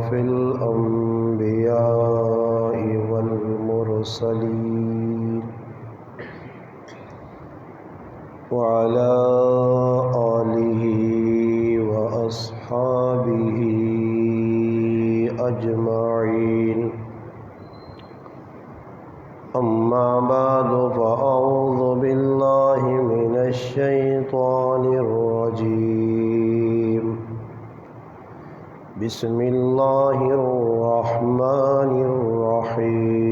أشرف الأنبياء والمرسلين وعلى آله وأصحابه أجمعين أما بعد فأعوذ بالله من الشيطان الرجيم بسم الله الرحمن الرحيم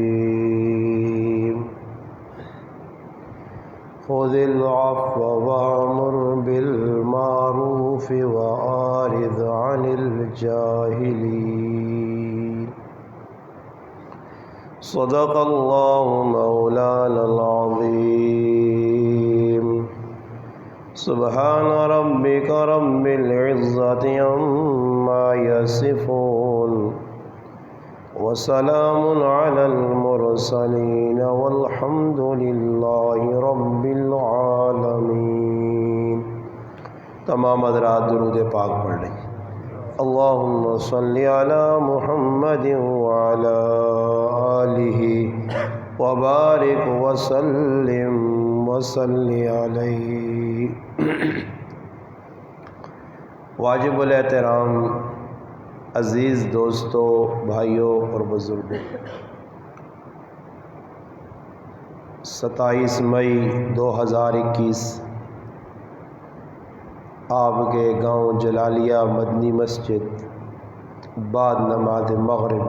خذ العفو وأمر بالمعروف وأعرض عن الجاهلين صدق الله مولانا العظيم سبحان ربك رب العزة عما يصفون وسلام على المرسلين والحمد لله رب العالمين۔ تمام حضرات درود پاک پڑھ لیں۔ اللہم صلی علی محمد وعلی آلہ وبارک وسلم وصلی علیہ۔ واجب الاحترام عزیز دوستو، بھائیوں اور بزرگوں، 27 مئی 2021 آپ کے گاؤں جلالیہ مدنی مسجد بعد نماز مغرب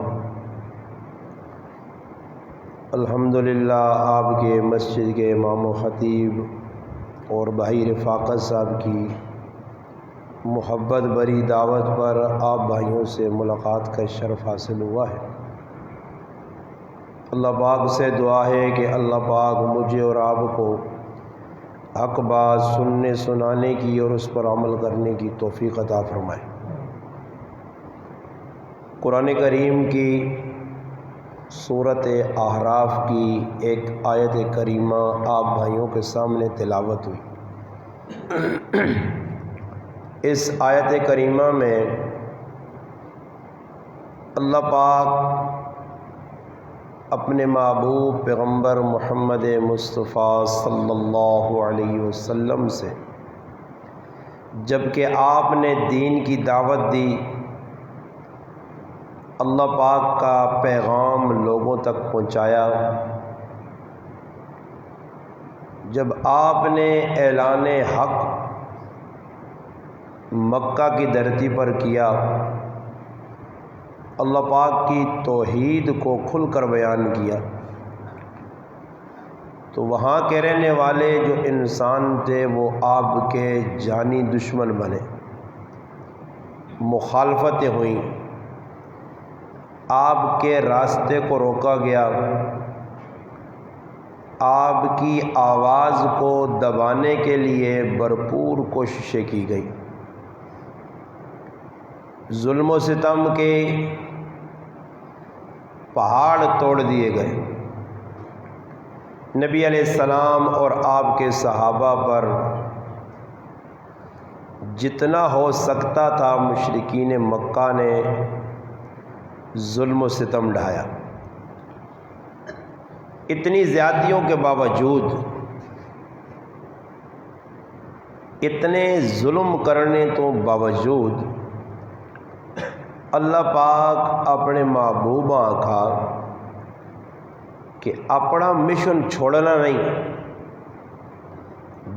الحمدللہ آپ کے مسجد کے امام و خطیب اور بھائی رفاقت صاحب کی محبت بری دعوت پر آپ بھائیوں سے ملاقات کا شرف حاصل ہوا ہے۔ اللہ پاک سے دعا ہے کہ اللہ پاک مجھے اور آپ کو حق بات سننے سنانے کی اور اس پر عمل کرنے کی توفیق عطا فرمائے۔ قرآن کریم کی سورۃ اعراف کی ایک آیت کریمہ آپ بھائیوں کے سامنے تلاوت ہوئی۔ اس آیت کریمہ میں اللہ پاک اپنے محبوب پیغمبر محمد مصطفیٰ صلی اللہ علیہ وسلم سے جب کہ آپ نے دین کی دعوت دی، اللہ پاک کا پیغام لوگوں تک پہنچایا، جب آپ نے اعلان حق مکہ کی دھرتی پر کیا، اللہ پاک کی توحید کو کھل کر بیان کیا، تو وہاں کے رہنے والے جو انسان تھے وہ آپ کے جانی دشمن بنے، مخالفتیں ہوئیں، آپ کے راستے کو روکا گیا، آپ کی آواز کو دبانے کے لیے بھرپور کوششیں کی گئی، ظلم و ستم کے پہاڑ توڑ دیے گئے، نبی علیہ السلام اور آپ کے صحابہ پر جتنا ہو سکتا تھا مشرکین مکہ نے ظلم و ستم ڈھایا۔ اتنی زیادتیوں کے باوجود، اتنے ظلم کرنے تو باوجود اللہ پاک اپنے محبوب آقا کہ اپنا مشن چھوڑنا نہیں،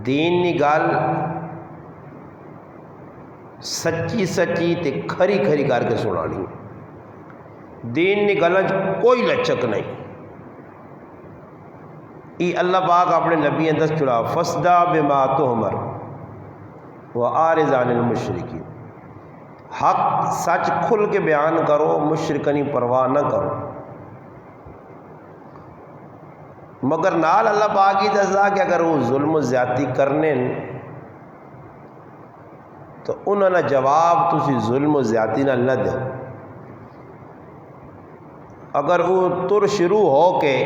دین نی گل سچی سچی تے کھری کھری کر کے سنانی، دین نی گلاں کوئی لچک نہیں، یہ اللہ پاک اپنے نبی دس چھڑا فصدع بما تؤمر وأعرض عن المشرکین، حق سچ کھل کے بیان کرو، مشرکانی پرواہ نہ کرو، مگر نال اللہ پاک ہی دسدا کہ اگر وہ ظلم و زیادتی کرنے تو انہوں نے جواب تسی ظلم و زیادتی نہ دو، اگر وہ تر شروع ہو کے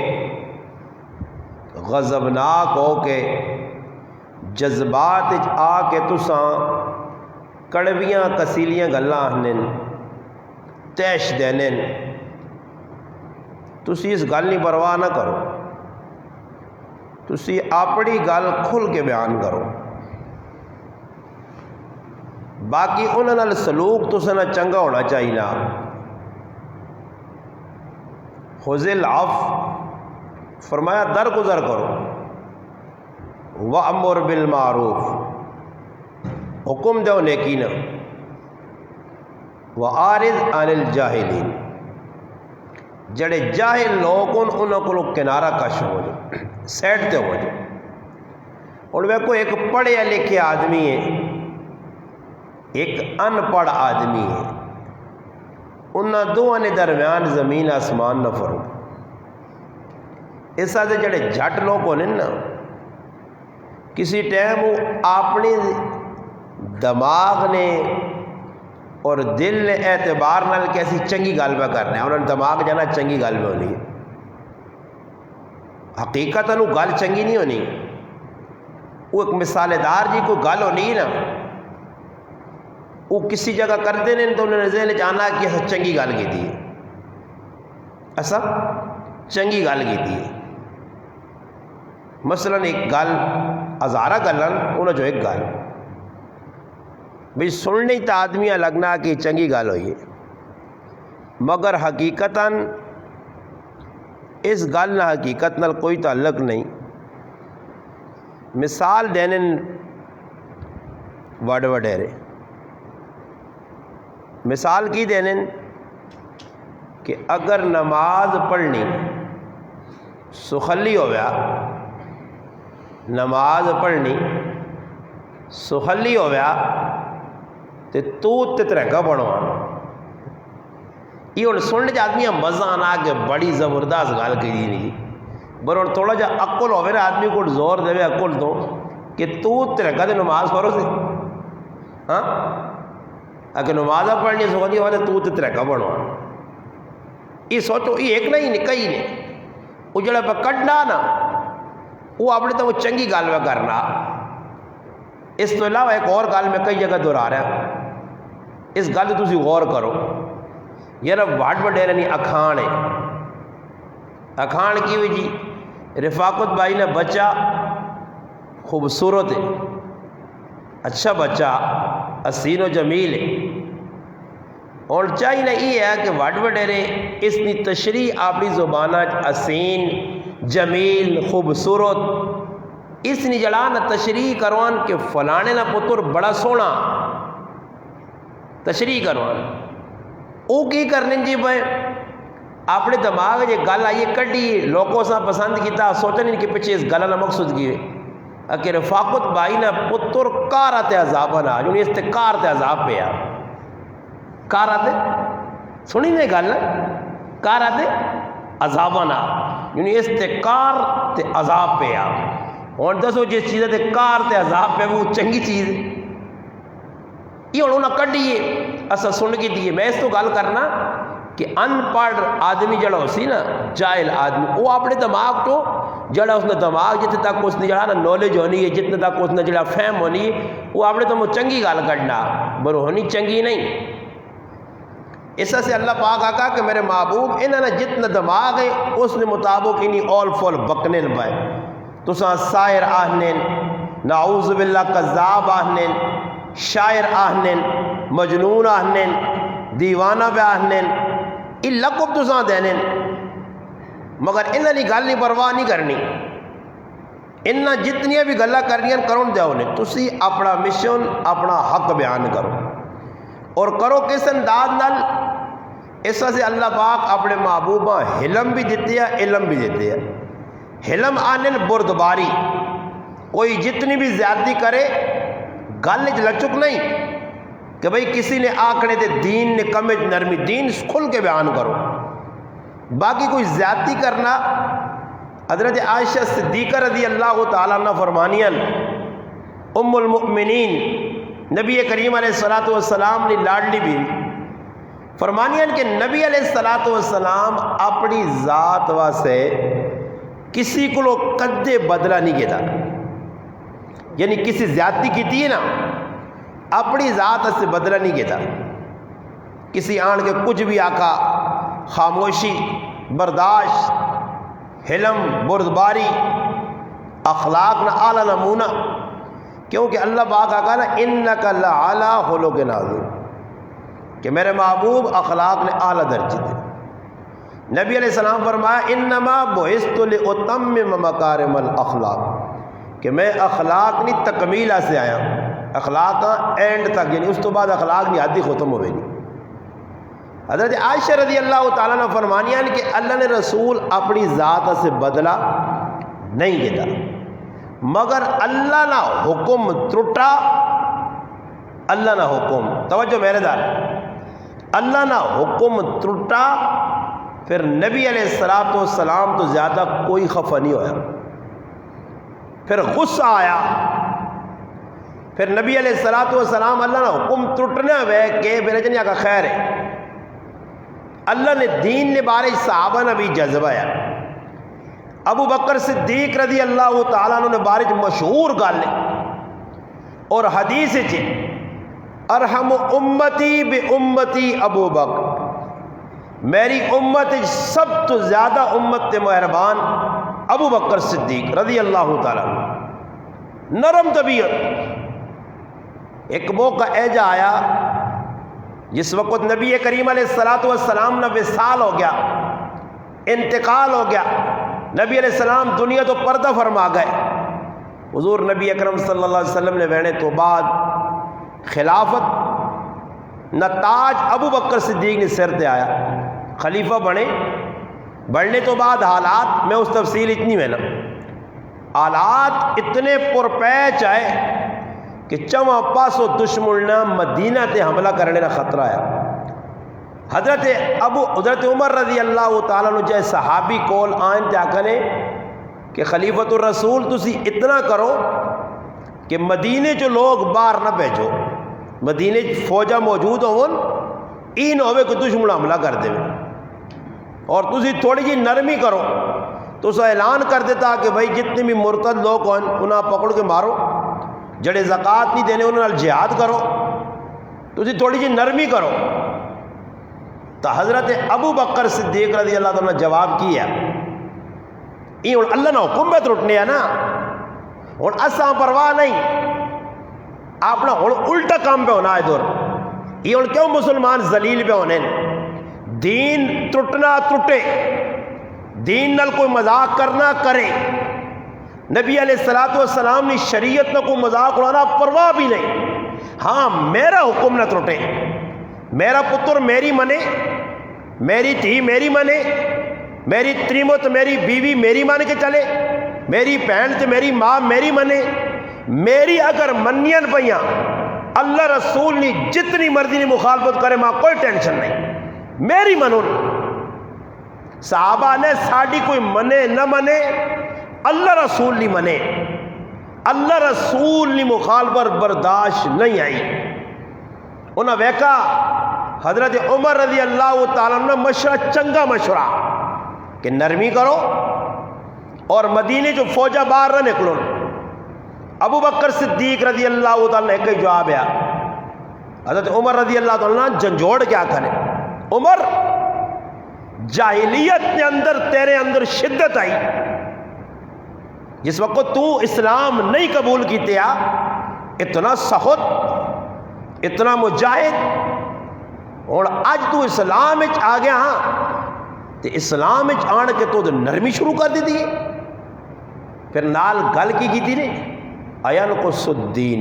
غضبناک ہو کے جذبات آ کے تساں کڑویاں کسیلیاں گلاں آہنن، تیش دینے تسی اس گل نہیں پرواہ نہ کرو، تسی اپنی گل کھل کے بیان کرو، باقی انہوں نے سلوک تو سنا چنگا ہونا چاہیے نا۔ خذ العفو فرمایا درگزر کرو، وَأَمُرْ بِالْمَعْرُوفِ حکم دو نیکی نہ، وَآرِضْ عَنِ الْجَاهِلِينَ جڑے جاہل لوگ انہوں کو کنارہ کش ہو جائے، سیٹ تے ہو جائے۔ اور وہ ایک پڑھے لکھے آدمی ہے، ایک ان پڑھ آدمی ہے، انہاں دونوں نے درمیان زمین آسمان نہ فرق۔ اس سے جڑے جھٹ لوگ ہونے نا، کسی ٹائم وہ اپنے دماغ نے اور دل نے اعتبار نال کیسی چنگی گل پہ کرنا ہے، انہوں نے دماغ جانا چنگی گل پہ ہونی ہے، حقیقت انہوں گل چنگی نہیں ہونی۔ وہ ایک مثال دار جی کوئی گل ہونی نا، وہ کسی جگہ کرتے ہیں تو انہوں نے ذہن جانا کہ ایسا چنگی گل کی تھی، ایسا چنگی گل کی تھی۔ مثلا ایک گل ہزارہ گلن انہوں جو ایک گل بھئی سننے تا آدمیاں لگنا کہ چنگی گل ہوئی ہے، مگر حقیقتاً اس گل نہ حقیقت نال کوئی تعلق نہیں۔ مثال دینے وڈ وڈیرے، مثال کی دینے کہ اگر نماز پڑھنی سخلی ہو گیا، نماز پڑھنی سخلی ہو گیا تو ترکا بڑھوا یہ ہوں سننے چ آدمی مزہ آنا کہ بڑی زبردست گل کی نہیں، پر ہوں تھوڑا جا عقل ہوئے نا آدمی کو زور دے عقل تو کہ ترکا تو نماز پڑھو سے، ہاں اگر نماز پڑھنی سخلی ہوا تو ترکا بڑھوا۔ یہ سوچو یہ ایک نہیں نکا ہی نہیں، وہ جڑا پہ کڈنا نا وہ اپنے تو وہ چنگی گل میں کرنا۔ اس تو علاوہ ایک اور گل میں کئی جگہ دہرا رہا، اس گل تو تسی غور کرو یار وڈ وڈیرے نہیں اکھان ہے، اکھان کی ہوئی جی رفاقت بھائی نے بچہ خوبصورت ہے، اچھا بچہ حسین و جمیل ہے، اور چاہیے نہ یہ ہے کہ وڈ وڈیرے اس کی تشریح اپنی زبانہ حسین جمیل خوبصورت اس نے جڑا نہ تشریح کروان کہ فلانے نہ پتر بڑا سونا تشریح کروان، وہ کی کرنے جی بھائی اپنے دماغ یہ گل آئیے کڈی لوگوں سے پسند کیتا سوچنے کہ پیچھے اس گل نہ مقصود کی کہ رفاقت بھائی نہ پتر کارا تے عذاب نہ جو اس تے کار تے عذاب پہ آ کارا تے سنی نے گل کارا تے عذاب نہ یعنی اس تے کار تے عذاب پہ آ، اور دسو جس چیز تے کار تے عذاب پہ وہ چنگی چیز یہ ہوں نہ کڈیے اصل سن کی دیے۔ میں اس تو گل کرنا کہ ان پڑھ آدمی جڑا ہو سی نا جاہل آدمی وہ اپنے دماغ تو جڑا اس نے دماغ جتنے تک اس نے جڑا نا نالج ہونی ہے جتنے تک اس نے جڑا فہم ہونی ہے وہ اپنے تو چنگی گل کڈنا بر ہونی چنگی نہیں۔ اس سے اللہ پاک آقا کہ میرے محبوب انہوں نے جتنا دماغ ہے اس نے مطابق انہی اول فول بکنے پائے تو سائر آہنین نعوذ باللہ کذاب آہنین شاعر آہنین مجنون آہنین دیوانہ پہ آہنین یہ لقب تو ساں دینین، مگر انہوں نے گل نہیں پرواہ نہیں کرنی، انہوں جتنی بھی گلہ کرنی کرن دیا انہیں تسی اپنا مشن اپنا حق بیان کرو اور کرو کس انداز نال۔ اس سے اللہ پاک اپنے محبوبہ حلم بھی دیتے ہیں علم بھی دیتے ہیں۔ حلم آنن بردباری، کوئی جتنی بھی زیادتی کرے گل لچک نہیں کہ بھئی کسی نے آکھنے دے دین نے کمج نرمی، دین کھل کے بیان کرو، باقی کوئی زیادتی کرنا۔ حضرت عائشہ صدیقہ رضی اللہ تعالیٰ عنہ فرمانیاں ام المؤمنین نبی کریم علیہ السلام نے لاڈلی بھی فرمانیاں کہ نبی علیہ السلام اپنی ذات واسطے کسی کو کدے بدلہ نہیں کیتا، یعنی کسی زیادتی کی تھی نا اپنی ذات سے بدلہ نہیں کیتا۔ کسی آن کے کچھ بھی آقا خاموشی، برداشت، حلم، بردباری، اخلاق نہ اعلیٰ نمونہ، کیونکہ اللہ پاک آقا نا انک لعلی خلق عظیم، کہ میرے محبوب اخلاق نے اعلیٰ درجے تھے۔ نبی علیہ السلام فرمایا انما بعثت لاتمم مکارم الاخلاق، کہ میں اخلاق نہیں تکمیلہ سے آیا ہوں، اخلاق کا اینڈ تک، یعنی اس تو بعد اخلاق نہیں حدی ختم ہوئے نہیں۔ حضرت عائشہ رضی اللہ تعالیٰ نے فرمانیاں کہ اللہ نے رسول اپنی ذات سے بدلہ نہیں دیتا، مگر اللہ نہ حکم ترٹا، اللہ نہ حکم، توجہ میرے دار، اللہ نہ حکم ترٹا، پھر نبی علیہ السلام تو زیادہ کوئی خفا نہیں ہویا، پھر غصہ آیا، پھر نبی علیہ السلام اللہ نہ حکم ترٹنا ہوئے کہ میرے جنیا کا خیر ہے، اللہ نے دین نے بارے صحابہ نے بھی جذبہ ہے۔ ابو بکر صدیق رضی اللہ تعالیٰ عنہ نے بارے مشہور گل ہے اور حدیث ہے ارحم امتی بے امتی ابو بکر، میری امت سب تو زیادہ امت مہربان ابو بکر صدیق رضی اللہ تعالیٰ عنہ، نرم طبیعت۔ ایک موقع ایجا آیا جس وقت نبی کریم علیہ السلام نے وصال ہو گیا، انتقال ہو گیا، نبی علیہ السلام دنیا تو پردہ فرما گئے، حضور نبی اکرم صلی اللہ علیہ وسلم نے وینے تو بعد خلافت نہ تاج ابو بکر صدیق نے سر تے آیا، خلیفہ بڑھنے تو بعد حالات میں اس تفصیل اتنی میں نا، حالات اتنے پرپیچ آئے کہ چواں پاسو دشمن مدینہ تے حملہ کرنے کا خطرہ ہے۔ حضرت عمر رضی اللہ تعالیٰ عنہ جائے صحابی کول آئیں کیا کریں کہ خلیفۃ الرسول تسی اتنا کرو کہ مدینے جو لوگ باہر نہ بھیجو، مدینے فوجہ موجود ہون، این ہوئے کہ دشمن حملہ کر دے، اور تسی تھوڑی جی نرمی کرو، تو اسا اعلان کر دیتا کہ بھائی جتنے بھی مرتد لوگ ہوں انہاں پکڑ کے مارو، جڑے زکوٰۃ نہیں دینے انہوں نے جہاد کرو، تسی تھوڑی جی نرمی کرو۔ تو حضرت ابو بکر صدیق رضی اللہ عنہ نے جواب کیا، یہ اللہ نے حکم میں ترٹنے ہے نا، اور اساں پرواہ نہیں، آپ نے الٹا کام پہ ہونا ہے دور، یہ کیوں مسلمان ذلیل پہ ہونے، دین ترٹنا ترٹے، دین نال کوئی مذاق کرنا کرے، نبی علیہ السلام نے شریعت نہ کوئی مذاق اڑانا پرواہ بھی نہیں، ہاں میرا حکم نہ ترٹے، میرا پتر میری منے، میری تھی میری منے، میری تریمت میری بیوی میری مان کے چلے، میری بہن تے میری ماں میری منے، میری اگر منین پیاں اللہ رسول نے جتنی مرضی نے مخالفت کرے ماں کوئی ٹینشن نہیں، میری منون۔ صحابہ نے ساڑی کوئی منے نہ منے، اللہ رسول نہیں منے، اللہ رسول نے مخالفت برداشت نہیں آئی۔ انہاں ویکا حضرت عمر رضی اللہ تعالیٰ عنہ مشورہ چنگا مشورہ کہ نرمی کرو اور مدینے جو فوجہ باہر نہ نکلو۔ ابو بکر صدیق رضی اللہ تعالیٰ نے ایک جواب ہے، حضرت عمر رضی اللہ تعالیٰ جھنجھوڑ کیا کرے، عمر جاہلیت کے اندر تیرے اندر شدت آئی، جس وقت تو اسلام نہیں قبول کیتے آ، اتنا سخت اتنا مجاہد، اور آج تو اسلام آ گیا، ہاں تو اسلام آن کے تو نرمی شروع کر دی تھی، پھر نال گل کی تھی نے اَيَنْقُصُ الدِّينِ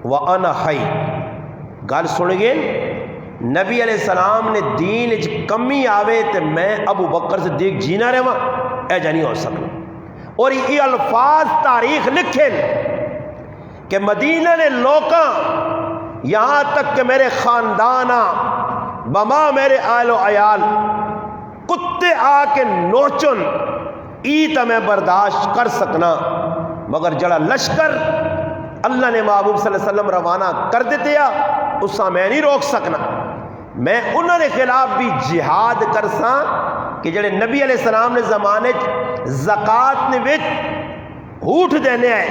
وَأَنَا حَيٌّ، گل سن گئے نبی علیہ السلام نے دین کمی آوے تو میں ابو بکر صدیق جینا رہا اے جا نہیں ہو سکتا، اور یہ الفاظ تاریخ لکھیں کہ مدینہ نے لوکاں یہاں تک کہ میرے خاندانہ بما میرے آل و عیال کتے آ کے نوچن ایتا میں برداشت کر سکنا، مگر جڑا لشکر اللہ نے محبوب صلی اللہ علیہ وسلم روانہ کر دیتے یا اس سے میں نہیں روک سکنا، میں انہوں نے خلاف بھی جہاد کر ساں کہ جڑے نبی علیہ السلام نے زمانے زکاة نے وچ ہوٹ دینے آئے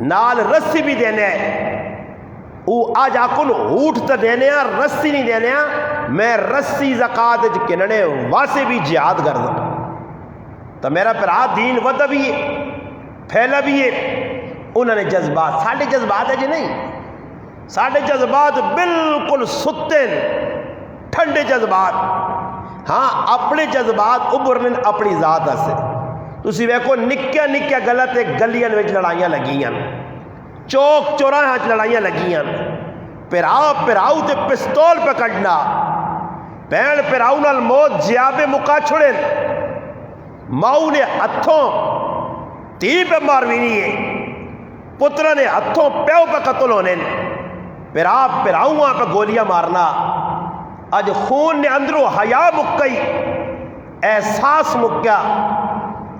نال رسی بھی دینے آئے، وہ آج آکن ہوٹ تا دینے آ رسی نہیں دینے آ، میں رسی زکات کننے واسے بھی جہاد کر دوں تو میرا پھرا دین ودا بھی ہے پھیلا بھی ہے۔ انہوں نے جذبات ساڑھے جذبات ہے جی نہیں، ساڑھے جذبات بالکل ستے ٹھنڈے جذبات، ہاں اپنے جذبات ابھرنے اپنی ذات سے۔ تسی ویکھو نکیا نکیا غلط گلیاں وچ لڑائیاں لگیاں، چوک چوراہاں لڑائیاں لگیاں، پراؤ تے پستول پکڑنا، بہن پراؤ نال موت جیابے مکا چھڑے، ماؤ نے ہتھوں تی پہ ماروینی ہے، پترہ نے ہتھوں پیو پہ قتل ہونے، پراؤں پہ گولیاں مارنا۔ اج خون نے اندروں حیا مک گئی، احساس مک گیا۔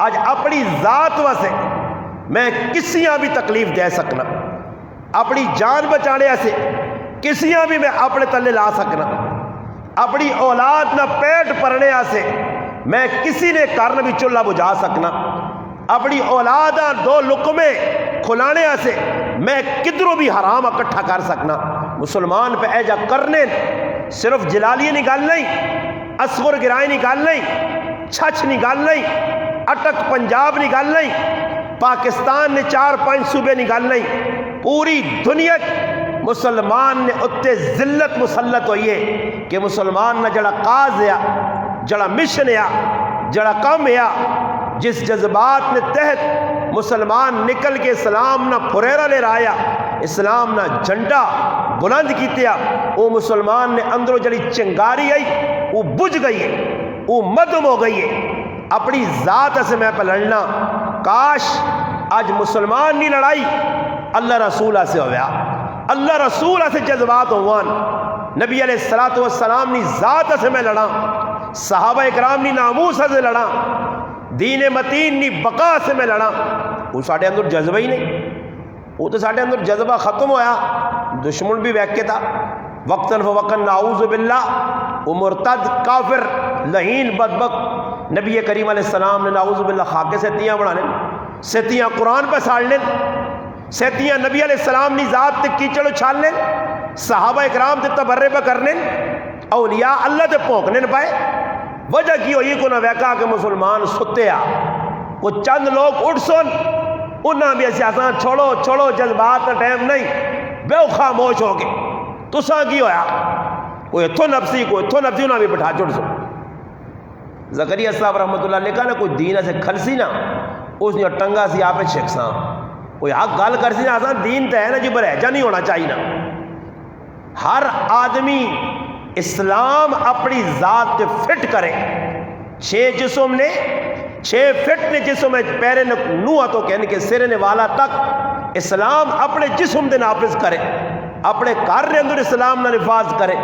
اج اپنی ذات واسے میں کسیاں بھی تکلیف دے سکنا، اپنی جان بچانے سے کسیاں بھی میں اپنے تلے لا سکنا، اپنی اولاد نہ پیٹ پرنے سے میں کسی نے کارن بھی چولہا بجھا سکنا، اپنی اولاداں دو لقمے کھلانے سے میں کدھروں بھی حرام اکٹھا کر سکنا۔ مسلمان پہ ایجا کرنے صرف جلالی نکال نہیں، اصغر گرائی نکال نہیں، چھچ نکال نہیں، اٹک پنجاب نکال نہیں، پاکستان نے 4-5 صوبے نکال نہیں، پوری دنیا مسلمان نے اتے ذلت مسلط ہوئی ہے کہ مسلمان نہ جڑا قاز ہے، جڑا مشن ہے، جڑا کم ہے، جس جذبات نے تحت مسلمان نکل کے اسلام نہ پھریرا لے رہا ہے، اسلام نہ جھنڈا بلند کیتیا، وہ مسلمان نے اندروں جڑی چنگاری آئی وہ بجھ گئی ہے، وہ مدم ہو گئی ہے۔ اپنی ذات سے میں پہ لڑنا، کاش آج مسلمان نہیں لڑائی اللہ رسول سے ہویا، اللہ رسول سے جذبات ہوان، نبی علیہ السلام نی ذات سے میں لڑا، صحابہ اکرام نی ناموس سے لڑا، دین متین نی بقا سے میں لڑا۔ وہ ساڑھے اندر جذبہ ہی نہیں، وہ تو ساڑھے اندر جذبہ ختم ہویا، دشمن بھی ویک کے تھا، وقتاً فوقتاً نعوذ باللہ، وہ مرتد کافر لہین بدبخت نبی کریم علیہ السلام نے نعوذ باللہ خاکے سیتیاں بڑھانے، سیتیاں قرآن پہ ساڑنے، سیتیاں نبی علیہ السلام نی ذات تے کیچڑ اچھالنے، صحابہ اکرام تے تبرے پہ کرنے، اولیاء اللہ تے پونکنے نہ پائے۔ وجہ کی ہوئی کو نہ ویکا کہ مسلمان ستے آ، وہ چند لوگ اٹھ سن، انہاں بھی سیاسان چھوڑو چھوڑو جذبات نہ ٹائم نہیں، بے خاموش ہو گئے۔ تو ساں کی ہویا کوئی اتھو نفسی انہاں بھی بٹھا چھوڑ سن۔ زکریا صاحب رحمت اللہ علیہ کہا نا کوئی دین سے کھلسی نا، اس نے ٹنگا سی آپ شخصاں کوئی حق گال کرسی نا، آسان دین تے ہے نا جی برہجہ نہیں ہونا چاہیے نا۔ ہر آدمی اسلام اپنی ذات تے فٹ کرے، 6 جسم نے 6 فٹ نے جسم ہے، پیرے نو ہاتھوں کہنے کے سرے نے والا تک اسلام اپنے جسم دے نافذ کرے، اپنے گھر کے اندر اسلام نہ نفاذ کرے۔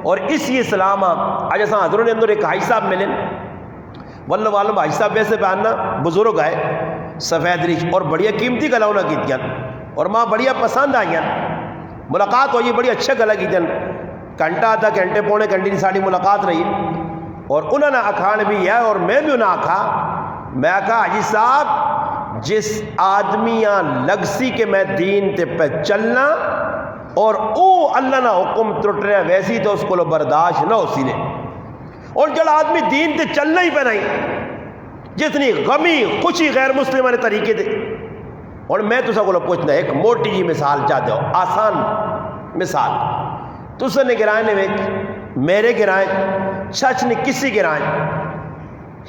اور اسی اسلام آج اساں حضروں نے اندر ایک حاج صاحب ملے، واللہ والم حاج صاحب ویسے بیاننا بزرگ آئے سفید ریش، اور بڑی قیمتی گلا انہاں کی دیا اور ماں بڑی پسند آئیاں، ملاقات ہوئی بڑی اچھے گلا کی دیا، گھنٹہ آدھا گھنٹے پونے گھنٹے کی ساڑی ملاقات رہی، اور انہوں نے آکھان بھی ہے اور میں بھی انہوں نے آکھا، میں کہا حاجی صاحب جس آدمیاں لگسی کے میں دین تے پہ چلنا اور او اللہ نہ حکم ترٹ رہے ویسی تو اس کو برداشت نہ ہو سی نے، اور جل آدمی دین تے چلنا ہی پہ نہیں، جتنی غمی خوشی غیر مسلمانے طریقے دے۔ اور میں تو سب کو پوچھنا ایک موٹی جی مثال چاہتے ہو، آسان مثال، تو سر نے گرائیں نے میرے گرائیں چچ نے کسی گرائیں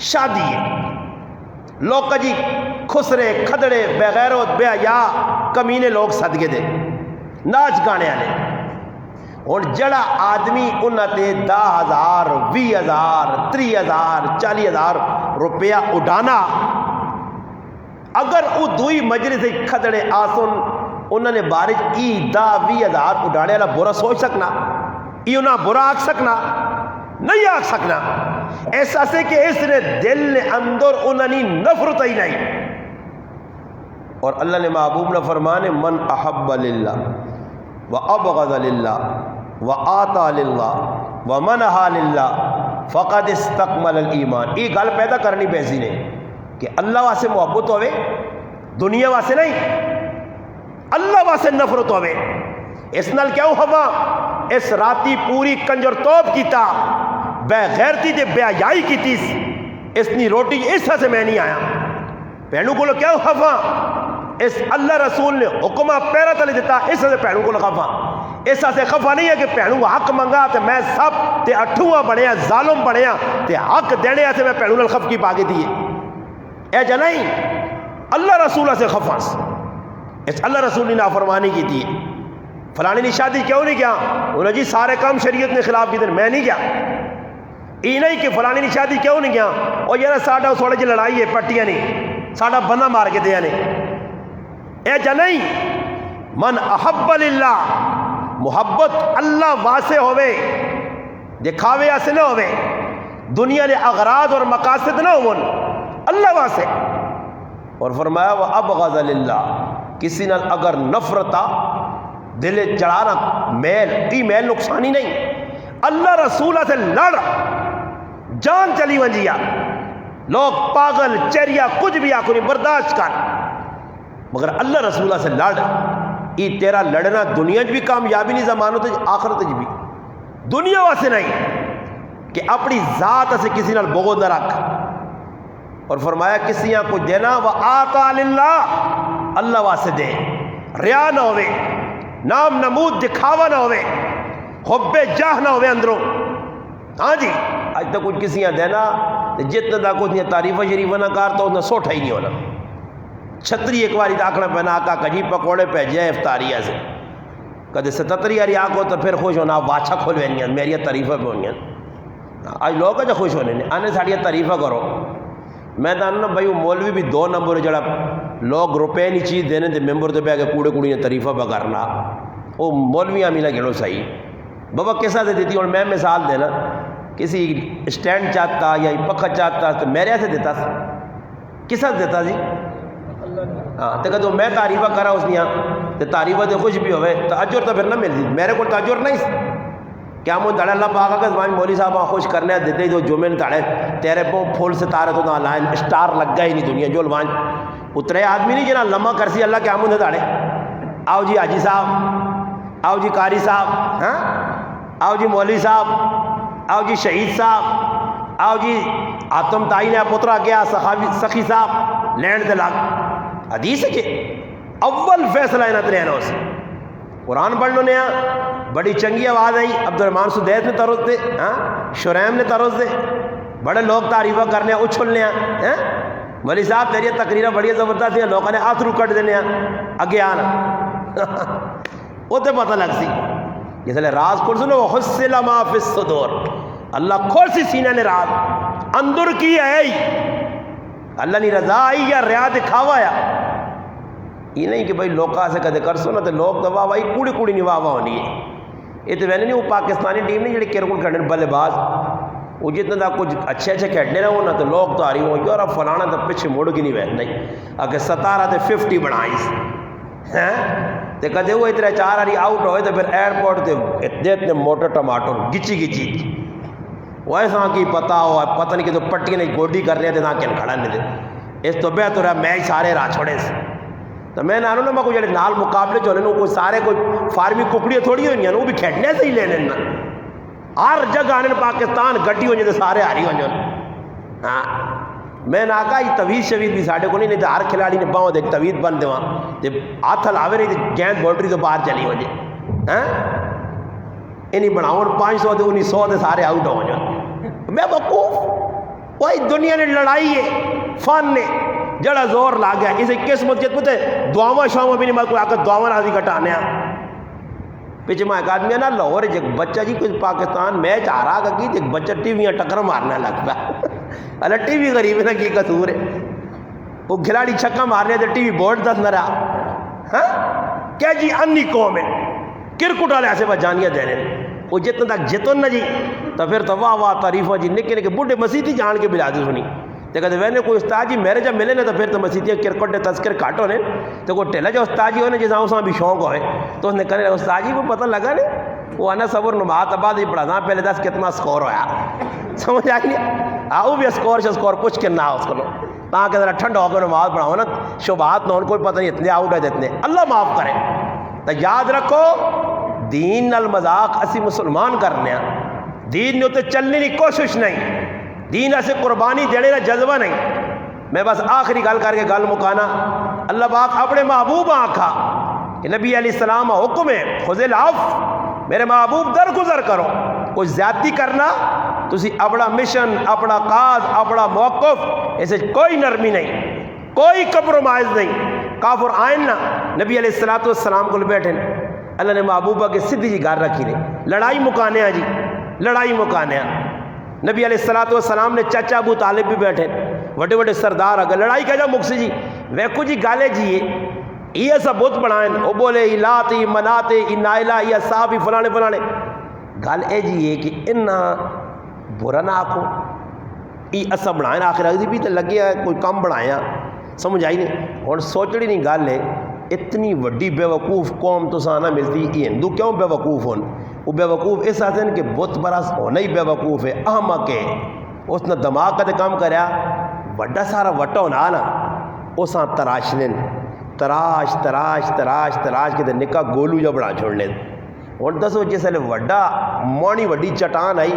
شادی ہے، لوگ جی خسرے کھدڑے بغیرت بے حیا کمینے لوگ صدقے دے ناچ گانے آنے، اور جڑا آدمی انہاں تے 10,000 20,000 30,000 40,000 روپیہ اڈانا، اگر او دوئی مجلس کھدڑے آسن انہوں نے بارش 10-20,000 اڈانے والا برا سوچ سکنا، یہ انہاں برا آکھ سکنا نہیں، آکھ سکنا، احساس ہے کہ اس نے دل نے اندر انہوں نے نفرت ہی نہیں۔ اور اللہ نے محبوب نے فرمانے من احب للہ وابغض للہ وآتا للہ ومنہا للہ فقد استکمل الایمان۔ یہ گل پیدا کرنی پیسی نے کہ اللہ واسے محبت ہوئے، دنیا واسے نہیں، اللہ واسے نفرت ہوئے۔ اس نال کیا ہوا اس راتی پوری کنجر توپ کیتا بے غیرتی تے بے حیائی کیتی اس نی روٹی اس سے میں نہیں آیا پہنوں کو کیا خفا اس اللہ رسول نے حکمہ پیرا تلے دیتا اس سے پہنوں کو خفا اس سے خفا نہیں ہے کہ پہنوں حق منگا تے میں سب تے اٹھواں بڑھیا ظالم بڑھیا تے حق دینے سے میں پہنوں الخف کی باگی دیئے اے جنائی اللہ رسولہ سے خفا اس اللہ رسول نے نافرمانی کی تھی فلانی نے شادی کیوں نہیں کیا انہوں نے جی سارے کام شریعت نے خلاف کی تھے میں نہیں کیا یہ نہیں کہ فلانی نے شادی کیوں نہیں کیا اور یہ ساڑھا سوڑے جی لڑائی ہے پٹیاں نہیں ساڑھا بندہ مار کے دیا نہیں اے جنائی من احب للہ محبت اللہ واسے ہوئے دکھاوے ایسے نہ ہوئے دنیا نے اغراض اور مقاصد نہ ہون اللہ واسے اور فرمایا وَأَبْغَضَ لِلَّهِ کسی نال اگر نفرتا دل چڑھانا میل ای میل نقصانی نہیں اللہ رسولہ سے لڑ جان چلی ونجیا لوگ پاگل چریا کچھ بھی آکھو نہیں برداشت کر مگر اللہ رسولہ سے لڑ ای تیرا لڑنا دنیا بھی کامیابی نہیں زمانوں تے آخرت بھی دنیا واسے نہیں کہ اپنی ذات سے کسی نال بغض نہ رکھ اور فرمایا کسیاں کو دینا وآتا للہ اللہ واسے دے ریا نہ ہوئے نام نمود دکھاوا نہ ہوئے حب جاہ نہ ہوئے اندروں ہاں جی آج تک کچھ کسیاں دینا جتنا دا کچھ نہیں تعریف شریف نہ کار تو انہیں سوٹھا ہی نہیں ہونا چھتری ایک باری داکھنا پہنا آقا کجی پکوڑے پہ جائے افطاریہ سے کدے ستتری آری آکو تو پھر خوش ہونا واچھا کھولوے نہیں میری تعریفہ پہ ہونی آج لوگ جو خوش ہونے آنے ساڑھیا تعریفہ کرو میں داننا بھائی وہ مولوی بھی 2 نمبر جڑا لوگ روپے نہیں چیز دینے دے ممبر دے پہ کوڑے کوڑی نے تعریفہ پہ کرنا وہ مولوی آمینا گھڑو صحیح بابا کیسا دے دیتی اور میں مثال دینا کسی اسٹینڈ چاہتا یا پکھا چاہتا تو میرے ایسے دیتا تھا کسا دیتا جی ہاں تو کہتے میں تعریفہ کرا اس نے تو تعریفہ دے خوش بھی ہوئے تو اجر تو پھر نہ ملتی میرے کو تو اجر نہیں کیا مجھے دڑے اللہ پاکا کہ زمان مولی صاحب خوش کرنے دیتے ہی تو جمعے نے دڑے تیرے پو پھول سے تارے تو نہ لائن اسٹار لگ گئے نہیں دنیا جو لوان اترے آدمی نہیں جنا لمحہ کرسی اللہ کیا مجھے دڑے آؤ جی حاجی صاحب آؤ جی قاری صاحب ہاں آؤ جی مولی صاحب آؤ جی شہید صاحب آؤ جی آتم تائی نے پترا گیا سخی صاحب لینڈ دے لگ حدیث ہے کہ اول فیصلہ انہوں نے رہنا اسے قرآن پڑھنے نے بڑی چنگی آواز آئی عبد الرحمن سدیس نے ترس دے شریم نے ترس دے بڑے لوگ تعریفہ کرنے اچھلنے ولی صاحب تیری تقریرہ بڑی زبردست ہیں لوگوں نے آترو کٹ دینے اگے آنا وہ تو پتہ لگ سی جیسے لئے راز کھول سنو وَحُسِّلَ مَا فِي الصُّدُورِ اللہ کھول سی سینہ نے راز اندر کی ہے اللہ نے رضا آئی یا ریا دکھاوا یا یہ نہیں کہ بھائی لوکا سے کدے کر سو نا تو لوگ تو واہ کوڑی کوڑی نہیں واہ ہونی ہے یہ تو میں نے نہیں وہ پاکستانی ٹیم نہیں جڑے کرکٹ کھیلنے بلے باز وہ جتنا دا کچھ اچھے اچھے کھیلنے رہا ہونا تو لوگ تو آ رہی ہوں یار اب فلانا تو پیچھے مڑ کی نہیں بیٹھ نہیں اگر 17 تے 50 بنائیس ہیں تو کدے وہ اتنے 4 آری آؤٹ ہوئے تو پھر ایئرپورٹ تے اتنے موٹر ٹماٹر گچی گچی وہ ایسا کی پتہ ہو پتہ نہیں کہ تو پٹی نہیں گوڈی کر رہے تھے نہ کھیل کھڑا نہیں دے اس تو بہتر ہے میچ سارے راہ چھوڑے سے تو میں نہ میں کوئی جڑے نال مقابلے جو ہونے کوئی سارے کوئی فارمی ککڑیاں تھوڑی ہوئی ہیں وہ بھی کھیلنے سے ہی لینے نا ہر جگہ آنے پاکستان گڈی ہوئی تو سارے ہاری ہوئی ہیں ہاں میں نہ کہا یہ توید شوید بھی ساڑھے کو نہیں تو ہر کھلاڑی نے باؤں دیکھ توید بن دے وہاں جب ہاتھ لاوے نہیں تو گیند باؤنڈری تو باہر چلی ہوئی ہاں انہیں بناؤں 500 دے 1900 دے سارے آؤٹ ہو جائیں میں وقوف وہی دنیا نے لڑائی ہے فن نے جڑا زور لا گیا اسے قسمت جت پتے دعاواں شاواں بھی نہیں مات کوئی آکر دعاواں راضی کٹانے پیچھے میں ایک آدمی ہے نا لاہور ایک بچہ جی کچھ پاکستان میچ آ رہا کہ ایک بچہ ٹی ویاں ٹکر مارنے لگ پیا اللہ ٹی وی غریب ہے نا کی قصور ہے وہ کھلاڑی چھکا مارنے تو ٹی وی بورڈ دس نہ رہا ہاں کیا جی انی قوم ہے کرکٹ والے ایسے بجانیاں دینے وہ جتنا تک جتن نہ جی تو پھر تو واہ واہ تعریفہ جی نکے نکے بڑھے مسیحی جان کے بلا دی سنی تو کہتے میں نے کوئی استاد جی میرے جب ملے نا تو پھر تو مسیحیاں کرکٹ نے تذکر کاٹ ہونے تو کوئی ٹیلا جو استاد جی ہونے جیسا اساں بھی شوق ہوئے تو اس نے کہنے استاد جی کو پتہ لگا نہیں وہ انا صبر نمات آباد ہی پڑھا پہلے 10 کتنا سکور ہویا سمجھ آئی نہیں آؤ بھی اسکور پوچھ کے نہ اس کو تاں کہ ذرا ٹھنڈ ہو کر نماز پڑھاؤ نا شبہات نہ ہونے کوئی پتہ نہیں اتنے آؤٹ ہے اتنے اللہ معاف کرے تو یاد رکھو دین نال مذاق اسی مسلمان کرنے ہیں، دین نے اتنے چلنے کی کوشش نہیں، دین اسے قربانی دینے کا جذبہ نہیں۔ میں بس آخری گل کر کے گل مکانا، اللہ پاک اپنے محبوب آکھا کہ نبی علیہ السلام حکم ہے خذ العفو، میرے محبوب درگزر کرو، کوئی زیادتی کرنا تسی اپنا مشن، اپنا کاز، اپنا موقف، اسے کوئی نرمی نہیں، کوئی کمپرومائز نہیں۔ کافر آئین نا نبی علیہ السلام کو بیٹھے، اللہ نے محبوبہ کے سیدھی جی گار رکھی نے، لڑائی مکانے ہیں جی، لڑائی مکانے ہیں۔ نبی علیہ السلام نے چچا ابو طالب بھی بیٹھے، وڈے وڈے سردار اگر لڑائی کہہ جا مکسی جی ویکو جی گالے جی یہ سب بت بنائیں، وہ بولے لاتے مناتے نائلہ یا صاحب فلانے فلانے، گل اے جی ہے کہ انہا برا نہ آکھو، یہ اصا بنائیں آخر اگدی بھی تو لگے ہے کوئی کم بنایا، سمجھ آئی نہیں۔ اور سوچڑی نہیں گل ہے، اتنی وڈی بے وقوف قوم تو سانا ملتی، یہ ہندو کیوں بے وقوف ہون؟ وہ بے وقوف اس آتے ہیں کہ بت پرست ہونا ہی بے وقوف ہے، احمق ہے، اس نے دماغ کا کام کریا، وڈا سارا وٹا ہونا نا اس آن تراشنے، تراش تراش تراش تراش کے نکا گولو جا بڑا چھوڑنے۔ اور دسو جس لئے وڈا مونی وڈی چٹان آئی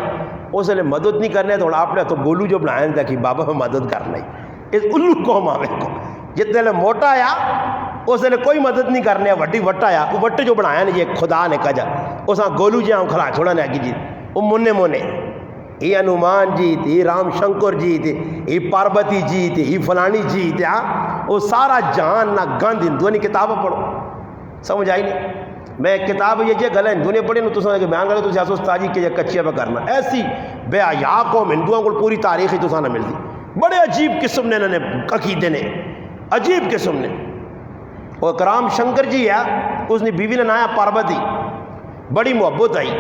اس لئے مدد نہیں کرنے تو آپ نے تو گولو جو بنائیں تھا کہ بابا میں مدد کرنا ہی، اس الو قوم آوے کو جتنے لئے موٹا آیا اس لئے کوئی مدد نہیں کرنے، وڈی وٹا آیا وہ وٹے جو بنایا نا یہ خدا نے کجا اس آن گولو جی آن کھلا چھوڑا نے آگی جی وہ مونے مونے، یہ انومان جیت، یہ رام شنکر جیت، یہ پاربتی جیت، یہ فلانی جیت، وہ سارا جان نہ گند ہندوانی کتاب پڑھو، سمجھ آئی نہیں۔ میں کتاب یہ گلا ہندو نے پڑھی تو سمجھ کے بیان کرے تو سیاست استاجی کے یہ کچیا پہ کرنا، ایسی بے حیا قوم ہندوؤں کو پوری تاریخ ہی تو سانا ملتی، بڑے عجیب قسم نے انہوں نے عقیدے نے، عجیب قسم نے۔ اور کرام شنکر جی ہے اس نے بیوی نے نایا پاربتی، بڑی محبت آئی،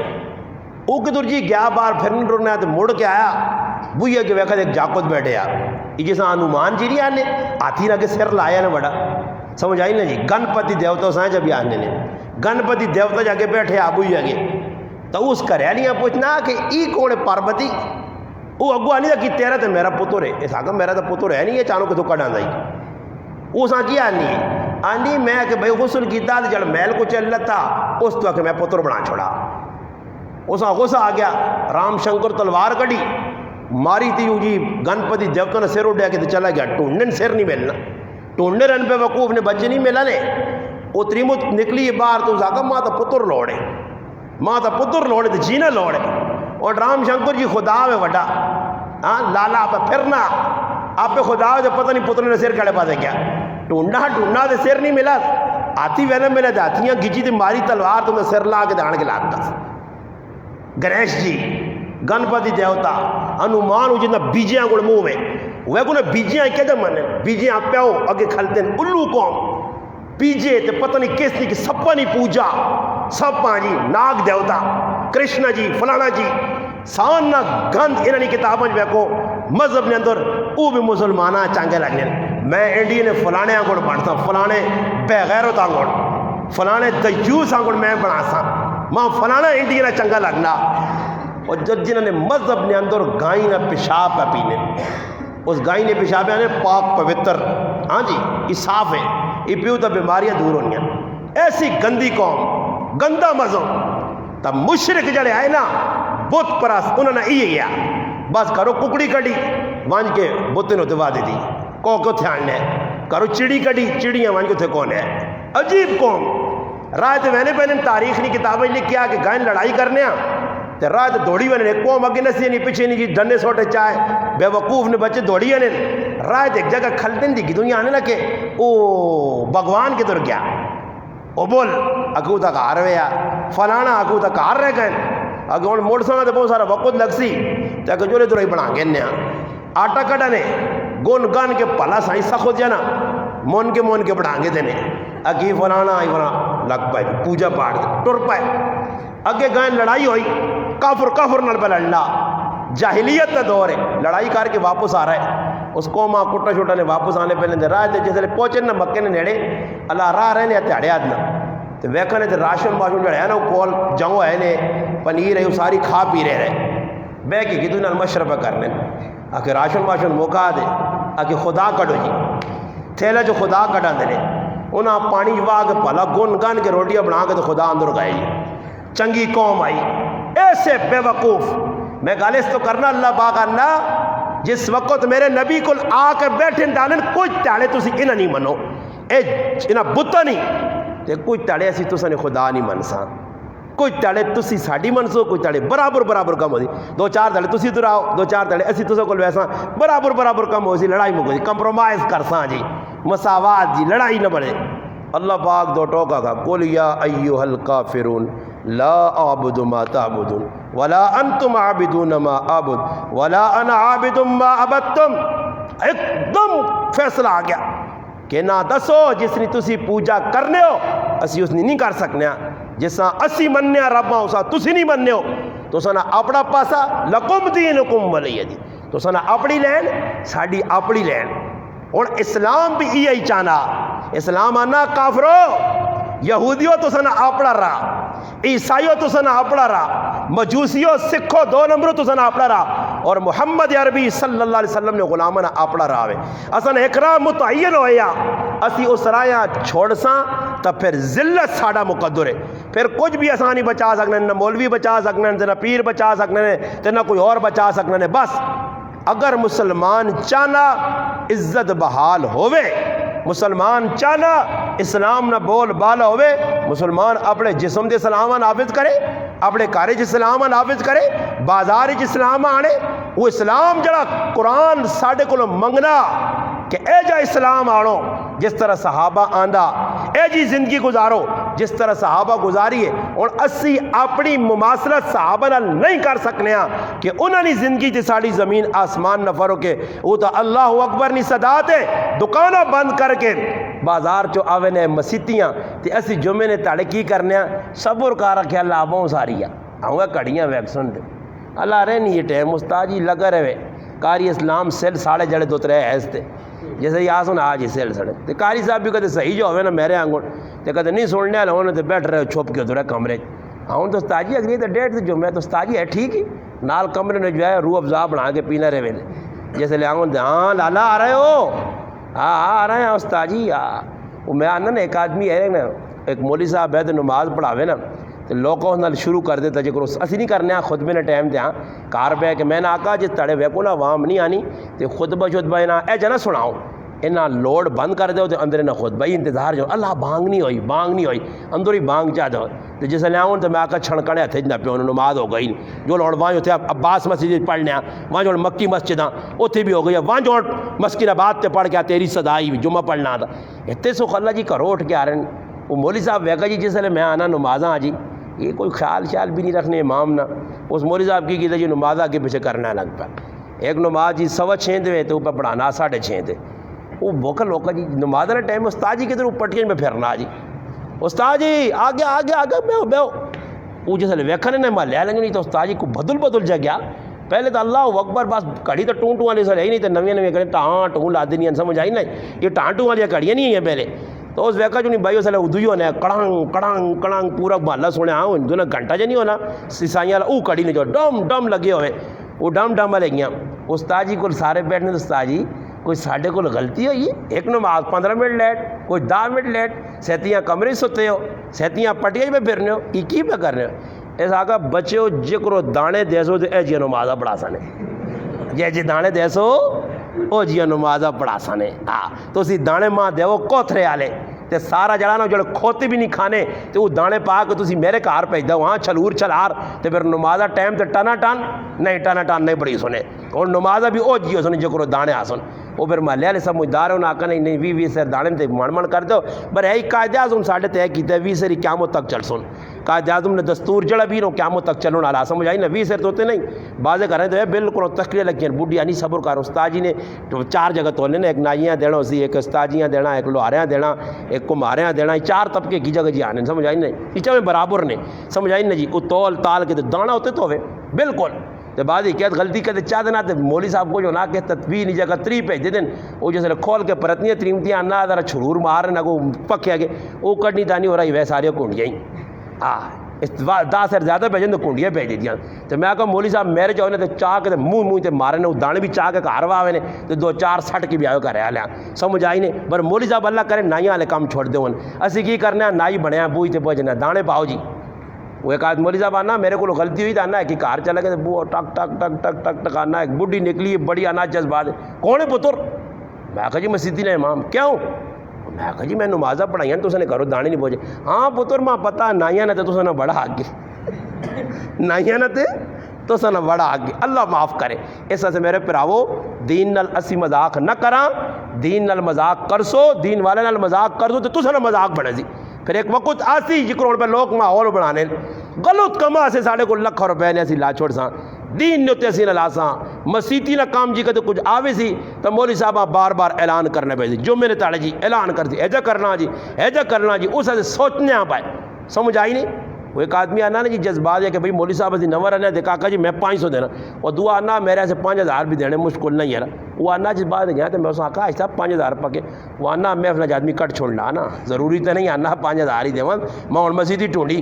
وہ کدھر جی گیا بار پھر نہیں رکنا ہے تو مڑ کے آیا بھویا کہ ویکھا ایک جاکت بیٹھے آ یہ جیسا انومان جی نہیں آنے ہاتھی نہ کے سر لایا نے بڑا، سمجھ آئی نا جی، گنپتی دیوتا سائیں جب آنے نے گنپتی دیوتا جا کے بیٹھے آ بھویا کے تو اس کریالیاں پوچھنا کہ ای کون ہے پاربتی، وہ اگو آنی تھا کہ تیرا تو میرا پتر ہے، اس آگا میرا تو پتر ہے نہیں ہے چانوں کے تو کڑا دائی، اس آن کی آنی ہے آنی میں کہ بھائی غسل کیتا جڑ محل کو چل لیتا اس تو کہ میں پتر بنا چھوڑا، اس آن غصہ آ گیا، رام شنکر تلوار کڑی ماری تھی جی گنپتی دیوتا نے سر اڈیا کہ چلا گیا، ٹونڈن سر نہیں ملنا، ٹونڈے رن پہ وقوف نے بچے نہیں ملا نے، وہ تریمت نکلی باہر تو زاگا ماں تا پتر لوڑے، ماں تا پتر لوڑے تو جینا لوڑے، اور رام شنکر جی خدا میں وڈا لالا پہ پھرنا آپ پہ خدا جو پتہ نہیں پتر نے سر کڑے پاتے کیا، ٹونڈا ٹونڈا دے سر نہیں ملا، آتی ویلے ملے تھے آتیاں گجی تھی ماری تلوار تو نے سر لا کے دان کے لاتا تھا۔ گنیش جی گنپتی دیوتا انومان جتنا بیجیاں گڑ منہ میں وہ کو بیجیاں کیا جب مانے بیجیاں پیاؤ اگے کھلتے ہیں الو قوم بیجے تے پتہ نہیں کس نہیں کہ سپا نہیں پوجا سپا جی ناگ دیوتا کرشنا جی فلانا جی سان نہ گند انہوں نے کتابوں میں کو مذہب نے اندر وہ بھی مسلمانہ چانگے لگنے میں انڈیا نے فلانے آنگوڑ بڑھتا فلانے بے غیرت آنگوڑ فلانے دیوس آنگوڑ میں بنا سا ماں فلانا انڈیا نے چنگا لگنا، اور جب جنہوں نے مذہب نے اندر گائیں نہ پیشاب پہ پینے اس گائیں نے پیشاب آنے پاک پوتر، ہاں جی یہ صاف ہے، یہ پیو تو بیماریاں دور ہونی ہیں، ایسی گندی قوم گندا مذہب تب مشرک جڑے آئے نا بت پرست انہوں نے یہ گیا بس کرو ککڑی کڑی وانج کے بت نے دوا دے دی کو تھیان ہے، کرو چڑی کڑی چڑیاں وانج کو تھے کون ہے، عجیب قوم۔ رائے تو میں نے پہلے تاریخ نہیں کتابیں لکھیا کہ گائیں لڑائی کرنے ہیں تو رائے تو دوڑی ہونے قوم اگے نسی نہیں پیچھے نہیں جی ڈنے سوٹے چاہے بے وقوف نے بچے دوڑی ہونے رائے تو ایک جگہ کھلتن دی دنیا آنے لگے او بھگوان کے در گیا او بول اگو تک آ رہے ہیں فلانا اگو تک آ رہے گئے اگر ان موڑ سانا تو بہت سارا وقت لگ سی تو اگر جو لے درائی بنا گے آٹا کٹا نے گون گان کے پلا سائیں سخت جانا مون کے بڑھا گے دینے اگی فلانا آئی فلانا لگ پائے پوجا پاٹ دے ٹر پائے اگے گائیں لڑائی ہوئی کافر نل پہ لڑنا جاہلیت کا دور ہے لڑائی کر کے واپس آ رہا ہے اس قوما کٹا چھوٹا نے واپس آنے پہلے راہ تے جیسے پہنچے نا مکے نے نیڑے اللہ راہ رہے نے تیڑے آدنا تو ویکھا نے راشن باشن جڑا ہے نا وہ کول جاؤں ہے نے پنیر ہے وہ ساری کھا پی رہے بہ کے کدو نال مشربہ کرنے آکے راشن باشن موقع دے آکے خدا کڑو جی تھیلے جو خدا کڑا دے انہاں پانی واہ کے پلا گن گن کے روٹیاں بنا کے تو خدا اندر گائے جی چنگی قوم آئی، ایسے بے وقوف میں گالس تو کرنا اللہ باغ اللہ جس وقت میرے نبی کو آ کے بیٹھے ڈالن کوئی تاڑے تسی انہاں نہیں منو، اے انہاں بتا نہیں تے کوئی تاڑے اسی تساں نے خدا نہیں منسا، کوئی تاڑے تسی ساڑی منسو، کوئی تاڑے برابر برابر کم ہو سی، دو چار تاڑے تسی دراؤ، دو چار تاڑے اسی تساں کو ویسا برابر برابر کم ہو سی، لڑائی مکو جی، کمپرومائز کرساں جی، مساوات جی، لڑائی نہ بڑھے۔ اللہ پاک دو ٹوکا کا قل یا ایھا الکافرون لا اعبد ما تعبدون ولا انتم عابدون ما اعبد ولا انا عابد ما عبدتم۔ ایک دم فیصلہ آ گیا کہ نہ دسو جس نے تسی پوجا کرنے ہو اسی اس نے نہیں کر سکنے جسا اسی مننے رب اسا تسی نہیں مننے ہو، تو سنا اپنا پاسا لکم دینکم ولی دین، تو سنا اپنی لین ساڑی اپنی لین۔ اور اسلام بھی یہی چاہنا، اسلام آنا کافرو یہودیوں تو سنا اپنا راہ، عیسائیوں تو سنا اپنا راہ، مجوسیوں سکھوں دو نمبروں تو سنا اپنا راہ، اور محمد عربی صلی اللہ علیہ وسلم نے غلامنا اپنا راہ ہے۔ اصلا ایک راہ متعین ہویا اسی اس راہ چھوڑ ساں تو پھر ذلت ساڑا مقدر ہے، پھر کچھ بھی اساں نہیں بچا سکنے، نہ مولوی بچا سکنے، نہ پیر بچا سکنے، نہ کوئی اور بچا سکنے۔ بس اگر مسلمان چاہنا عزت بحال ہوئے، مسلمان چاہنا اسلام نہ بول بالا ہوئے، مسلمان اپنے جسم دے اسلام نافذ کرے، اپنے گھر چ اسلام نافذ کرے، بازار چ اسلام آنے، وہ اسلام جڑا قرآن ساڈے کولوں منگنا کہ اے جا اسلام آنو جس طرح صحابہ آندا، اے جی زندگی گزارو جس طرح صحابہ گزاری ہے۔ اور اسی اپنی مماثلت صحابہ نال نہیں کر سکنے ہاں کہ انہوں نے زندگی تے ساڑی زمین آسمان نہ فرو کے وہ تو اللہ اکبر نہیں صدا تے دکانہ بند کر کے بازار چو آوے نے مسیتیاں تے اسی جمعے نے تاڑے کی کرنے ہاں صبر کا رکھے اللہ آبوں ساری آؤں گا کڑیاں ویکسن دے اللہ رہے نہیں یہ ٹیم استاد جی لگا رہے کاری اسلام سیل ساڑے جڑے دو ترے ایستے جیسے یہ آسن آج ہی سیل سڑے تے کاری صاحب بھی کہتے صحیح جو ہوئے نا میرے آنگون تے کہتے نہیں سننے والے ہونے تے بیٹھ رہے چھپ کے دورے کمرے آؤں تو استاد جی اگلی تے ڈیٹ تے جو میں تو استاد جی ہے ٹھیک ہی نال کمرے نے جو ہے روح افزا بنا کے پینا رہے ویلے جیسے لے آنگون تے ہاں لالا آ رہے ہو ہاں آ رہے ہیں استاد جی وہ میں آنا نا ایک آدمی ہے نا ایک مولوی صاحب ہے تو نماز پڑھاوے نا تو لوگوں نال شروع کر دیتا جے کرو اسی نہیں کرنے ہاں خطبے نے ٹائم دیا کار پہ کہ میں نے آقا جس تڑے ویکو نا وام نہیں آنی تو خطبہ شطبہ نا اے جنا سناؤ انہاں لوڈ بند کر دو تو اندر نہ خطبہ ہی انتظار جو اللہ بانگ نہیں ہوئی اندر ہی بانگ چاہ دو تو جس لے آؤں تو میں آقا چھڑکنے ہتھے نہ پیوں نماز ہو گئی جو لوڑ وہاں جو تھے عباس مسجد پڑھنے وہاں جو مکی مسجد اتھے بھی ہو گئی وہاں جو مسکین آباد تے پڑھ کے تیری صدائی جمعہ پڑھنا تھا اتنے سو اللہ جی کرو اٹھ کے آ رہے ہیں وہ مولوی صاحب ویکا جی جس لئے میں آنا نمازاں جی یہ کوئی خیال شیال بھی نہیں رکھنے امام نہ اس مولوی صاحب کی جی نمازاں کے پیچھے کرنا لگ پا ایک نماز جی 6:15 دے تو اوپر پڑھانا 6:30 دے وہ بوکل لوکا جی نماز کا ٹائم استاد جی کدھر پٹکے میں پھرنا جی استاد جی آگے بیو وہ جس لئے ویکھنے نے میں لے لیں گے نہیں تو استاد جی کو بدل جا گیا پہلے تو اللہ اکبر بس کڑی تو ٹوں والے سر ہی نہیں تو نویں کریں ٹوں لا دینی سمجھ آئی نا یہ ٹوں والی کڑیاں نہیں ہیں پہلے تو اس ویکا جو نہیں بھائی اسے ادو ہی ہونا کڑانگ پورا محلہ سونے آؤں جو نا گھنٹہ جا نہیں ہونا سیسائیاں وہ کڑی نے جو ڈم لگے ہوئے وہ ڈم والے گیا استاد جی کو سارے بیٹھنے تو استاد جی کوئی ساڑھے کو غلطی ہوئی ایک نماز 15 منٹ لیٹ کوئی 10 منٹ لیٹ سہتیاں کمرے سوتے ہو سہتیاں پٹیاں ہی پہ پھرنے ہو یہ کی پہ کرنے ہو ایسا آگا بچے ہو جکرو دانے دیسو تو اے جی نمازہ پڑھا سانے یہ جی دانے دیسو او جی نمازہ پڑھا سانے تو اسی دانے ماں دے وہ کوتھرے آلے تے سارا جڑا نا جڑے کھوتے بھی نہیں کھانے تے وہ دانے پا کے تسی میرے کار پہ دو وہاں چھلار تے پھر نمازہ ٹائم تے ٹانا ٹان نہیں پڑھی سنے اور نمازہ بھی او جی سنے جکرو دانے آسن وہ پھر محلے والے سمجھدار ہونا آکا نہیں 20 سر دانے تے من کر دو پر ہے قائد اعظم ساڑھے طے کیتے 20 سری قیامت تک چل سن قائد اعظم نے دستور جڑا بھی نو قیامت تک چلن والا سمجھ آئی نا 20 سر تو ہوتے نہیں بازے کر رہے تو بالکل تقریر لگی ہیں بوڑھی نہیں صبر کر استاد جی نے 4 جگہ تولنے نا ایک نائیاں دینا اسی ایک استاجیاں دینا ایک لوہاریاں دینا ایک کماریاں دینا 4 طبقے کی جگہ جی آنے سمجھ آئی نہیں اچھا میں برابر نے سمجھ آئی نا جی وہ تول تال کے دانا ہوتے تو ہوئے بالکل تو بعد ہی کہتے غلطی کہتے چاہ دینا تو مولوی صاحب کو جو نہ کہ تطبیح نہیں جگہ 3 پہ دے دیں وہ جیسے کھول کے پرتنیاں تریمتیاں نہ ذرا چھرور مار نہ کو پکے آگے وہ کڑنی دانی ہو رہی ویسے سارے کنڈیاں ہی 10 سے زیادہ بھیجیں تو کنڈیاں بھیج دیتی تو میں کہا مولوی صاحب میرے جو تو چاہ کے منہ تے مارے نے دانے بھی چاہ کے کاروا ہوئے نے تو 2-4 سٹ کی بھی آئے کرے لیا سمجھ آئی نے پر مولوی صاحب اللہ کرے نائیاں والے کام چھوڑ دے اسی کی کرنا نائی بنیا بوئی تے پہنچنا دانے پاؤ جی وہ ایک آدھ مولوی صاحب آنا میرے کو غلطی ہوئی تو آنا ہے کہ کار چلا گیا وہ ٹک ٹک ٹک ٹک ٹک ٹک آنا ایک بڈھی نکلی بڑی اناج جذبات ہے کون ہے پتر میں کہا جی مسیتی نے امام کیوں میں کہا جی میں نمازاں پڑھائیاں تو اس نے کرو دانے نہیں پہنچے ہاں پتر ماں پتا نائیاں نہ تو نے بڑا آگے نائیاں نہ تو سنا بڑا آگے اللہ معاف کرے اس سے میرے پراو دین نال اسی مذاق نہ کراں دین نال مذاق کر سو دین والے نال مذاق کر دو تو سنا مذاق بنے سی پھر ایک وقت آسی جکروں پہ لوگ ماحول بنانے غلط کما سے ساڑھے کو لکھ روپے نے اسی لا چھوڑ ساں دین نے اسی نہ لاساں مسیتی نہ کام جی کہتے کچھ آوے سی تو مولوی صاحبہ بار بار اعلان کرنے پہ جو میرے تاڑے جی اعلان کر دی ایجا کرنا جی اس سے سوچنے آ پائے سمجھ آئی نہیں وہ ایک آدمی آنا نا جی جذبات ہے کہ بھئی مولوی صاحب اسی نور آنا دیکھا کہ جی میں 500 دینا اور دعا آنا میرے سے 5000 بھی دینے مشکل نہیں ہے وہ آنا جس بات گیا تو میں اس نے کہا ایسا 5000 پکے وہ آنا میں اپنا آدمی کٹ چھوڑنا آنا ضروری تو نہیں آنا 5000 ہی دے میں اور مسیدی ٹونڈی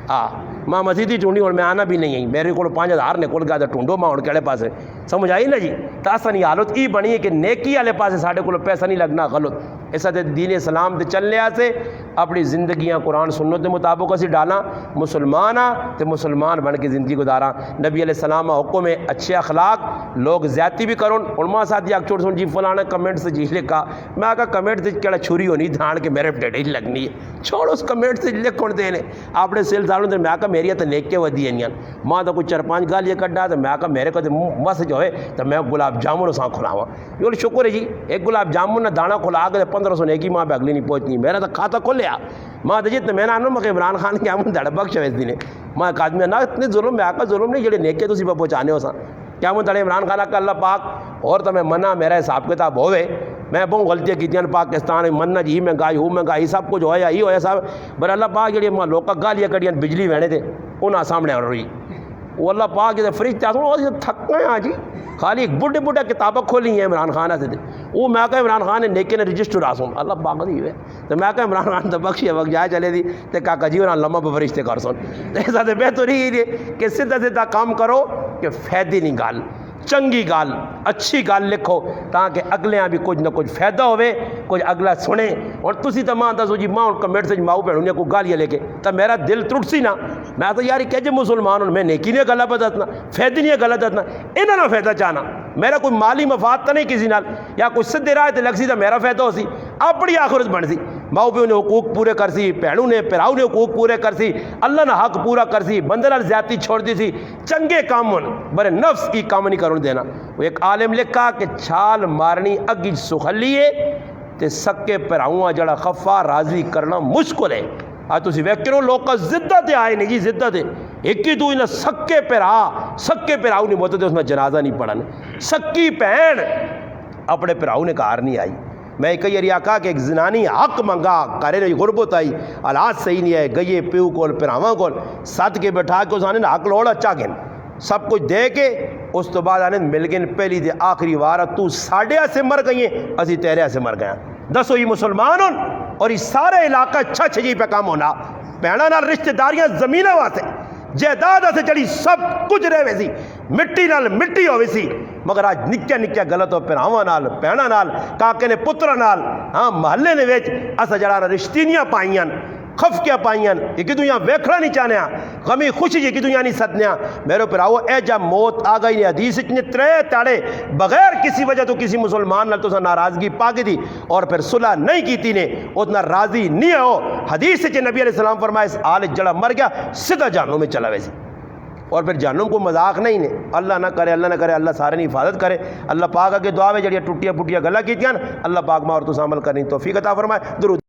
ہاں ماں مسیدی ٹونڈی اور میں آنا بھی نہیں میرے کو 5000 نکل گیا تو ٹونڈو ماں اور کہڑے پاسے سمجھ آئی نا جی تو اصل حالت یہ بنی ہے کہ نیکی والے پاسے ساڑھے کو پیسہ نہیں لگنا غلط ایسا دین اسلام تے چلنے سے اپنی زندگیاں قرآن سنت کے مطابق اسی ڈالا مسلمان تے مسلمان بن کے زندگی گزارا نبی علیہ السلام حکم ہے اچھے اخلاق لوگ زیادتی بھی کروں علماء ساتھ چھوڑ سن جی فلانا کمنٹ سے جی لکھا میں کہا کمنٹ سے کہڑا چھری ہونی دھان کے میرے ڈیڑھ لگنی ہے چھوڑ اس کمنٹ سے لکھ کون دینے اپنے سیل سالوں دے میں کہا میری تو نیک کے ودی ہیں ماں تو کوئی 4-5 گال یہ کٹا تو میں کہا میرے کو مس جو ہے تو میں گلاب جامن اساں کھلاواں یہ بولے شکر ہے جی ایک گلاب جامن نہ دانا کھلا کے 1500 نیکی ماں پہ اگلی نہیں پہنچنی میرا تو کھاتا کھولیا ماں تو جتنے میں نے آنا میں عمران خان کے آمن دڑ بخش ہے اس دن ماں ایک آدمی نہ اتنے ظلم میں آکا ظلم نہیں جڑے نیکے تو اسی پہ پہنچانے ہو سا کیا من دڑے عمران خان کا اللہ پاک اور تو میں منع میرا حساب کتاب ہوئے میں بہت غلطیاں کیتیاں پاکستان منع جی میں گائی سب کچھ ہویا ہی ہویا صاحب بر اللہ پاک جڑی ماں لوکا گالیاں کڑیاں بجلی وینے تھے انہاں سامنے آ رہی وہ اللہ پاک جیسے فرشتے آسوں وہ تھک گئے ہاں جی خالی ایک بڑے کتابیں کھولی ہیں عمران خان سے وہ میں کہا عمران خان نے نیکے نے رجسٹر آسوں اللہ پاک دی ہوئے تو میں کہا عمران خان تو بخشی ہے وقت جائے چلے دی تو کہا جی انہاں لمحہ پہ فرشتے کر سن ایسا تو بہتر ہی ہے کہ سیدھا کام کرو کہ فائدے نہیں گال چنگی گال اچھی گال لکھو تاکہ اگلیاں بھی کچھ نہ کچھ فائدہ ہوئے کچھ اگلا سنے اور تسی تو ماں دسو جی ماں کمنٹ سے ماؤ پہنوں کو گالیاں لے کے تو میرا دل ٹوٹ سی نا میں تو یار کہ جی مسلمان ہوں میں نیکی نہیں گلا بدتنا فائدے نہیں گلا دتنا انہاں نہ فائدہ چاہنا میرا کوئی مالی مفاد تو نہیں کسی نال یا کوئی سدھے راہ تے لگ سی تو میرا فائدہ ہو سی اپنی آخرت بن سی ماؤ پیو نے حقوق پورے کر سی بھینوں نے پراؤ نے حقوق پورے کر سی اللہ نے حق پورا کر سی بندے نال زیادتی چھوڑ دی سی چنگے کام برے نفس کی کام نہیں کرن دینا وہ ایک عالم لکھا کہ چھال مارنی اگی سخلیے تے سکے پراؤں جڑا خفا راضی کرنا مشکل ہے آج تسی ویکھو لوگ کا زدت آئے نہیں جی زدت ہے ایک ہی تو انہیں سکے پراؤں نہیں بولتے اس میں جنازہ نہیں پڑھن سکی پہن اپنے پراؤں نے کار نہیں آئی میں کئی اریا کہا کہ ایک زنانی حق منگا کرے نہیں غربت آئی حالات صحیح نہیں ہے گئے پیو کول پراواں کول ساتھ کے بٹھا کے اس آنے حق لوڑ اچھا گن سب کچھ دے کے اس تو بعد آنے مل گئے پہلی دے آخری وارہ تو ساڑھے سے مر گئی ہیں اسی تیرے سے مر گیا دسو یہ مسلمان ہوں اور یہ سارے علاقہ اچھا چھجی پہ کام ہونا پہنا نال رشتہ داریاں زمینہ واسے جائیداد سے چڑی سب کچھ رہے ویسی مٹی نال مٹی ہوئی سی مگر آج نکیا غلط ہو پراواں نال پہنا نال کاکے نے پترا نال ہاں محلے نے ویچ اسا جڑا رشتینیاں پائیاں خف کیا پائیاں یہ کدوں یہاں ویکھنا نہیں چاہنے غمی خوشی یہ کدوں یہاں نہیں سدنیا میرے پراؤ اے جب موت آ گئی حدیث اتنے 3 تاڑے بغیر کسی وجہ تو کسی مسلمان نال تو ناراضگی پا کے دی اور پھر صلح نہیں کیتی نے اتنا راضی نہیں ہو حدیث سے نبی علیہ السلام فرمائے اس آل جڑا مر گیا سیدھا جہنم میں چلا ویسی اور پھر جہنم کو مذاق نہیں نے اللہ نہ کرے اللہ سارے نے حفاظت کرے اللہ پاک کے دعا میں جڑی ٹوٹیاں پھٹیاں گلا کیتیاں اللہ پاک ماں اور تو عمل کرنی توفیق عطا فرمائے درود